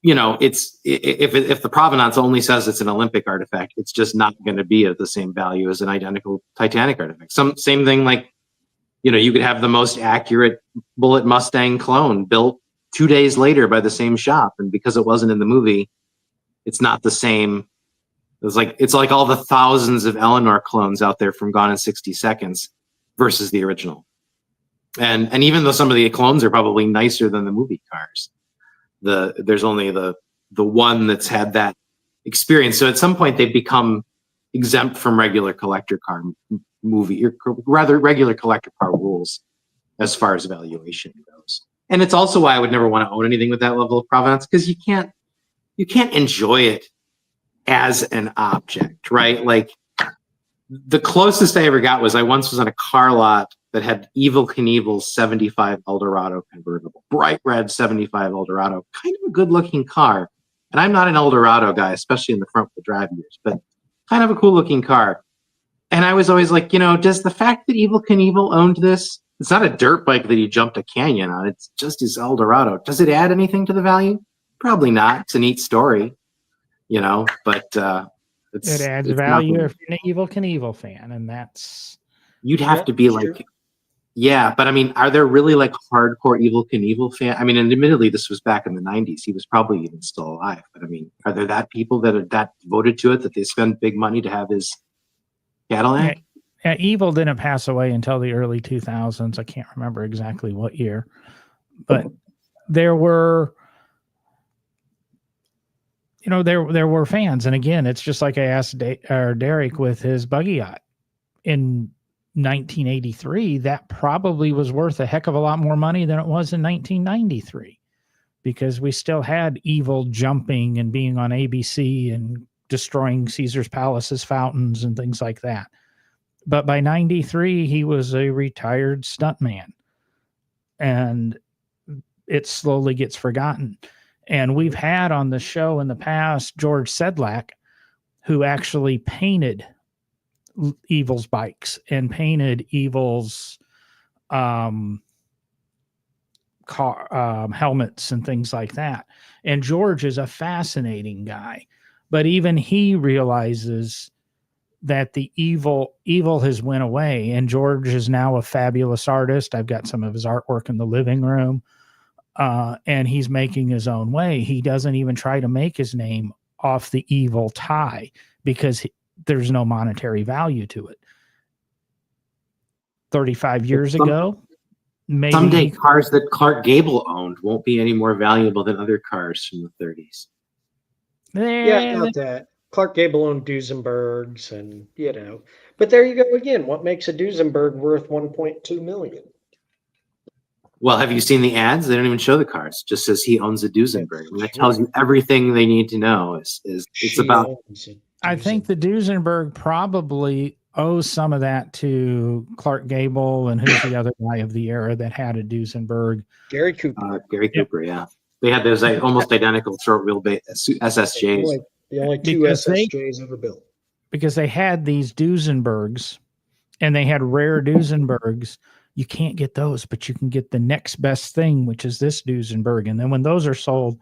it's if the provenance only says it's an Olympic artifact, it's just not going to be of the same value as an identical Titanic artifact. Same thing, like, you could have the most accurate Bullitt Mustang clone built 2 days later by the same shop, and because it wasn't in the movie, it's not the same. It's like all the thousands of Eleanor clones out there from Gone in 60 Seconds versus the original. And even though some of the clones are probably nicer than the movie cars, there's only the one that's had that experience. So at some point they've become exempt from regular collector car movie, or rather regular collector car rules as far as valuation goes. And it's also why I would never want to own anything with that level of provenance, because you can't enjoy it as an object, right? Like, the closest I ever got was I once was on a car lot that had Evel Knievel's 75 Eldorado convertible, bright red 75 Eldorado, kind of a good looking car. And I'm not an Eldorado guy, especially in the front wheel drive years, but kind of a cool looking car. And I was always like, does the fact that Evel Knievel owned this, it's not a dirt bike that he jumped a canyon on, it's just his Eldorado. Does it add anything to the value? Probably not. It's a neat story, but it adds value if you're an Evel Knievel fan, and that's... You'd have to be like... Yeah, but I mean, are there really like hardcore Evel Knievel fans? I mean, and admittedly, this was back in the 90s. He was probably even still alive. But I mean, are there that people that are that devoted to it that they spend big money to have his Cadillac? Yeah, Evel didn't pass away until the early 2000s. I can't remember exactly what year. But there were... there were fans. And again, it's just like I asked Derek with his buggy yacht. In 1983, that probably was worth a heck of a lot more money than it was in 1993, because we still had Evel jumping and being on ABC and destroying Caesar's Palace's fountains and things like that. But by 93, he was a retired stuntman, and it slowly gets forgotten. And we've had on the show in the past George Sedlak, who actually painted Evel's bikes and painted Evel's car helmets and things like that. And George is a fascinating guy, but even he realizes that the evil has went away, and George is now a fabulous artist. I've got some of his artwork in the living room, and he's making his own way. He doesn't even try to make his name off the Evel tie, because there's no monetary value to it. 35 years ago, maybe someday cars that Clark Gable owned won't be any more valuable than other cars from the 30s. Yeah, not that. Clark Gable owned Duesenbergs, and but there you go again. What makes a Duesenberg worth $1.2 million? Well, have you seen the ads? They don't even show the cars. It just says he owns a Duesenberg. And that tells you everything they need to know. It's about... I think the Duesenberg probably owes some of that to Clark Gable, and who's the other guy of the era that had a Duesenberg? Gary Cooper. Gary Cooper, yeah. They had those almost identical short wheelbase SSJs. The only two SSJs ever built. because they had these Duesenbergs and they had rare Duesenbergs. You can't get those, but you can get the next best thing, which is this Duesenberg. And then when those are sold,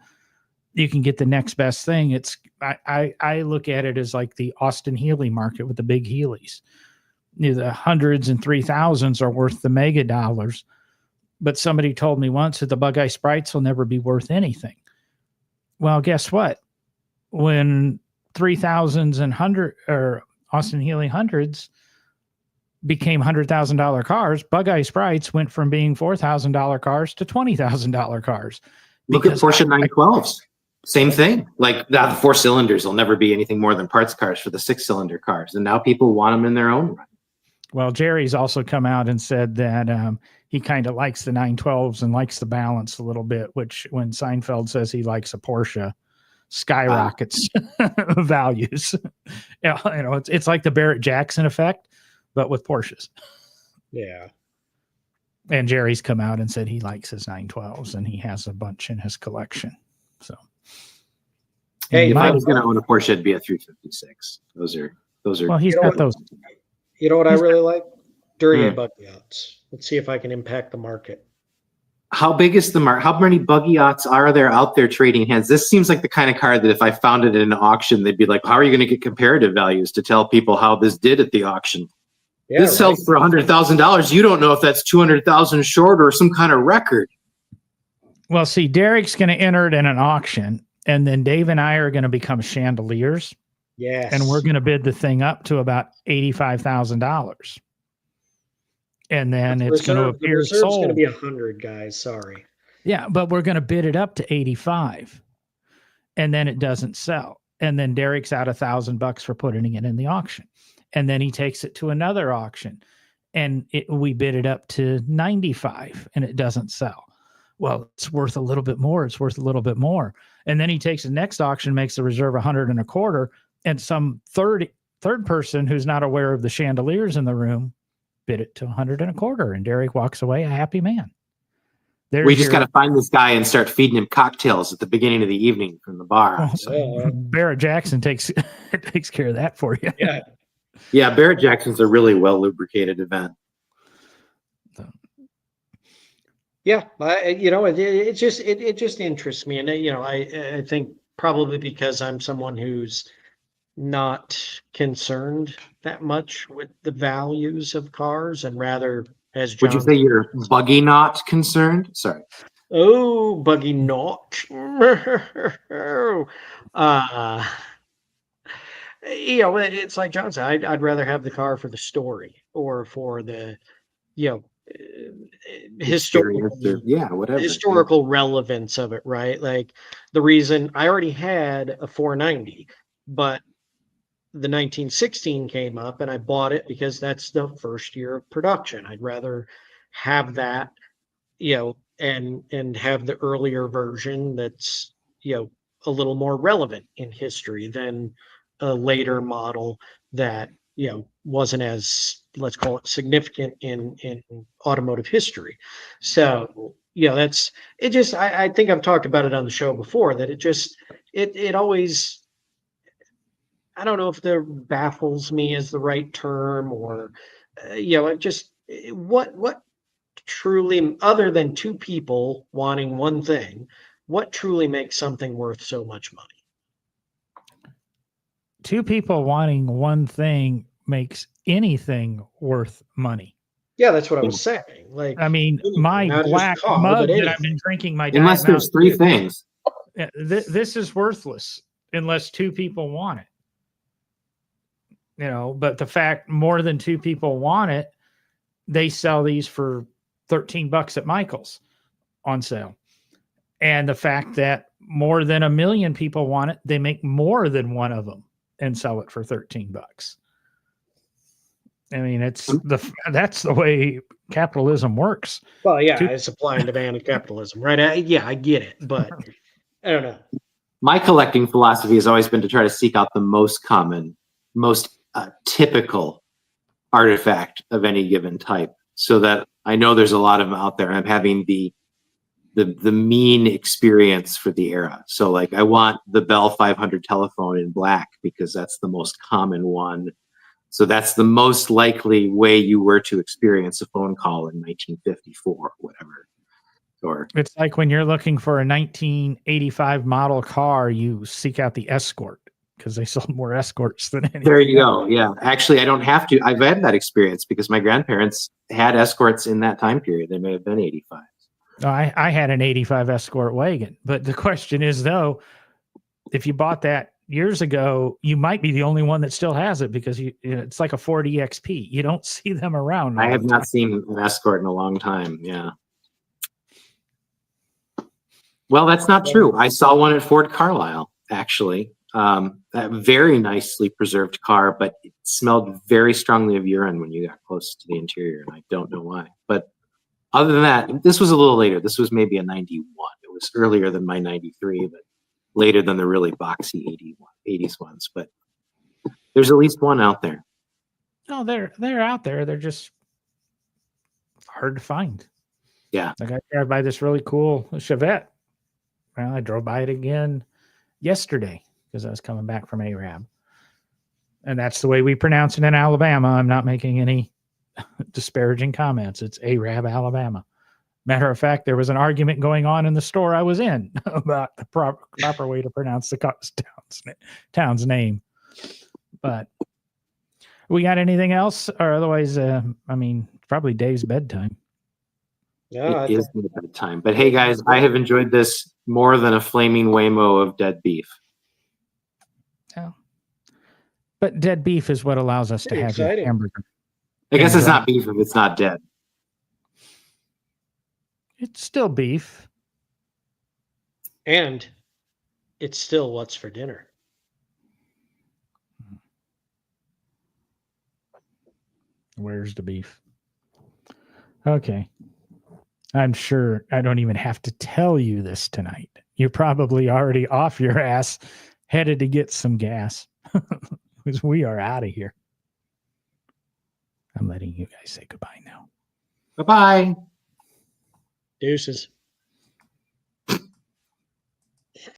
you can get the next best thing. I look at it as like the Austin Healey market with the big Healeys. The hundreds and 3,000s are worth the mega dollars. But somebody told me once that the Bug-Eye Sprites will never be worth anything. Well, guess what? When 3,000s and Austin Healey hundreds became $100,000 cars, Bug-Eye Sprites went from being $4,000 cars to $20,000 cars. Look at Porsche 912s. Same thing. Like the 4 cylinders will never be anything more than parts cars for the 6-cylinder cars. And now people want them in their own right. Well, Jerry's also come out and said that he kind of likes the 912s and likes the balance a little bit, which when Seinfeld says he likes a Porsche, skyrockets values. It's like the Barrett Jackson effect, but with Porsches. Yeah. And Jerry's come out and said he likes his 912s and he has a bunch in his collection. So, hey, if I was going to own a Porsche, it'd be a 356. Those are. Well, he's got those. You know what I really like? Duryea bug yachts. Let's see if I can impact the market. How big is the market? How many buggy yachts are there out there trading hands? This seems like the kind of car that if I found it in an auction, they'd be like, how are you going to get comparative values to tell people how this did at the auction? Yeah, this sells for $100,000. You don't know if that's 200,000 short or some kind of record. Well, see, Derek's going to enter it in an auction, and then Dave and I are going to become chandeliers. Yes. And we're going to bid the thing up to about $85,000. And then it's going to appear sold. It's going to be 100, guys. Sorry. Yeah, but we're going to bid it up to 85. And then it doesn't sell. And then Derek's out $1,000 for putting it in the auction. And then he takes it to another auction. And we bid it up to 95 and it doesn't sell. Well, it's worth a little bit more. It's worth a little bit more. And then he takes the next auction, makes the reserve 125. And some third person who's not aware of the chandeliers in the room bid it to 125, and Derek walks away a happy man. We just got to find this guy and start feeding him cocktails at the beginning of the evening from the bar. Barrett Jackson takes care of that for you. Yeah, Barrett Jackson's a really well lubricated event. Yeah, it just interests me, and I think probably because I'm someone who's not concerned that much with the values of cars, and rather, as John, would you say you're buggy not concerned? Sorry. Oh, buggy not. It's like John said. I'd rather have the car for the story or for the, historical relevance of it, right? Like the reason I already had a 490, but the 1916 came up and I bought it because that's the first year of production. I'd rather have that, and have the earlier version that's, a little more relevant in history than a later model that, wasn't as, let's call it, significant in automotive history. So, that's it. Just, I think I've talked about it on the show before, that it always, I don't know if the baffles me is the right term, or, what truly, other than two people wanting one thing, what truly makes something worth so much money? Two people wanting one thing makes anything worth money. Yeah, that's what I was saying. Like, I mean, my black mug that I've been drinking my unless there's three things. This is worthless unless two people want it. But the fact more than two people want it, they sell these for $13 at Michael's on sale. And the fact that more than 1 million people want it, they make more than one of them and sell it for $13. I mean, that's the way capitalism works. Well, yeah, it's supply and demand of capitalism, right? I get it, but I don't know. My collecting philosophy has always been to try to seek out the most common, most typical artifact of any given type, so that I know there's a lot of them out there. I'm having the the mean experience for the era. So like I want the Bell 500 telephone in black because that's the most common one. So that's the most likely way you were to experience a phone call in 1954 or whatever. Or It's like when you're looking for a 1985 model car, you seek out the Escort because they sold more Escorts than anything. there you go. Yeah. Actually, I don't have to. I've had that experience because my grandparents had Escorts in that time period. They may have been 85. I had an 85 Escort wagon, but the question is though, if you bought that years ago, you might be the only one that still has it because it's like a Ford EXP. You don't see them around. I all have the not time. seen an Escort in a long time. Yeah. Well, that's not true. I saw one at Ford Carlisle, actually. A very nicely preserved car, but it smelled very strongly of urine when you got close to the interior, and I don't know why. But other than that, this was a little later. This was maybe a 91. It was earlier than my 93, but later than the really boxy 80s ones. But there's at least one out there. No, they're out there. They're just hard to find. Yeah. Like I drive by this really cool Chevette. Well, I drove by it again yesterday because I was coming back from Arab. And that's the way we pronounce it in Alabama. I'm not making any disparaging comments. It's Arab, Alabama. Matter of fact, there was an argument going on in the store I was in about the proper way to pronounce the town's name. But we got anything else? Or otherwise, probably Dave's bedtime. Yeah, It is the bedtime. But hey, guys, I have enjoyed this more than a flaming waymo of dead beef. Yeah. But dead beef is what allows us to have your hamburger. I guess it's not beef if it's not dead. It's still beef. And it's still what's for dinner. Where's the beef? Okay. I'm sure I don't even have to tell you this tonight. You're probably already off your ass, headed to get some gas. Because we are out of here. I'm letting you guys say goodbye now. Bye-bye. Deuces.